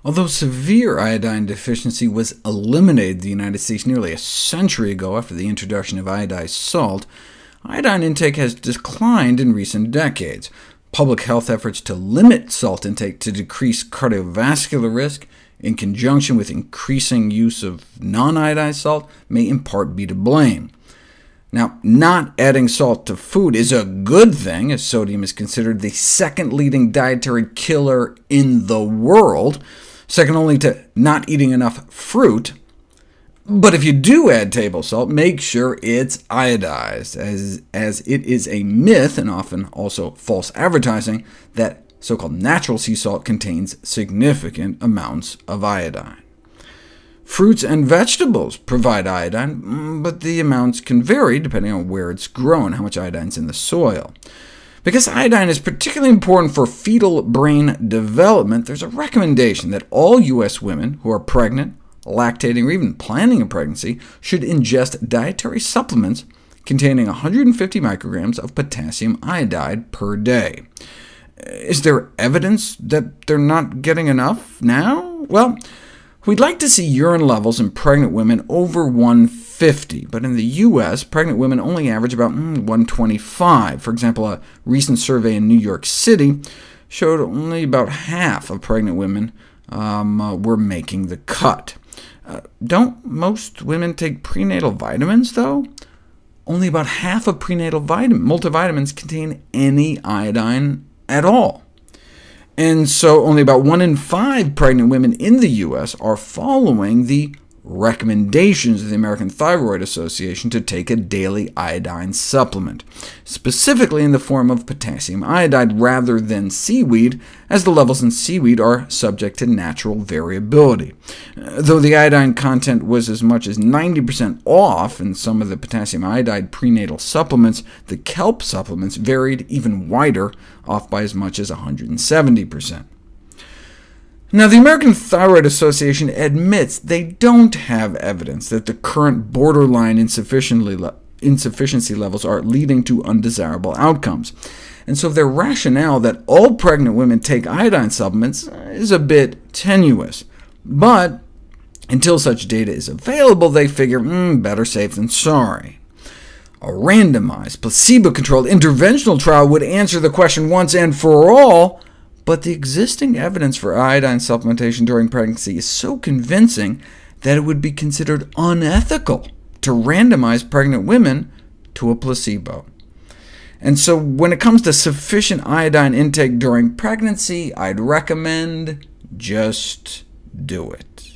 Although severe iodine deficiency was eliminated in the United States nearly a century ago after the introduction of iodized salt, iodine intake has declined in recent decades. Public health efforts to limit salt intake to decrease cardiovascular risk, in conjunction with increasing use of non-iodized salt, may in part be to blame. Now, not adding salt to food is a good thing, as sodium is considered the second leading dietary killer in the world, second only to not eating enough fruit. But if you do add table salt, make sure it's iodized, as it is a myth, and often also false advertising, that so-called natural sea salt contains significant amounts of iodine. Fruits and vegetables provide iodine, but the amounts can vary depending on where it's grown, how much iodine is in the soil. Because iodine is particularly important for fetal brain development, there's a recommendation that all U.S. women who are pregnant, lactating, or even planning a pregnancy should ingest dietary supplements containing 150 micrograms of potassium iodide per day. Is there evidence that they're not getting enough now? Well, we'd like to see urine levels in pregnant women over 150, but in the U.S., pregnant women only average about 125. For example, a recent survey in New York City showed only about half of pregnant women were making the cut. Don't most women take prenatal vitamins, though? Only about half of prenatal multivitamins contain any iodine at all. And so only about 1 in 5 pregnant women in the U.S. are following the recommendations of the American Thyroid Association to take a daily iodine supplement, specifically in the form of potassium iodide rather than seaweed, as the levels in seaweed are subject to natural variability. Though the iodine content was as much as 90% off in some of the potassium iodide prenatal supplements, the kelp supplements varied even wider, off by as much as 170%. Now, the American Thyroid Association admits they don't have evidence that the current borderline insufficiency levels are leading to undesirable outcomes, and so their rationale that all pregnant women take iodine supplements is a bit tenuous. But until such data is available, they figure, better safe than sorry. A randomized, placebo-controlled interventional trial would answer the question once and for all, but the existing evidence for iodine supplementation during pregnancy is so convincing that it would be considered unethical to randomize pregnant women to a placebo. And so when it comes to sufficient iodine intake during pregnancy, I'd recommend just do it.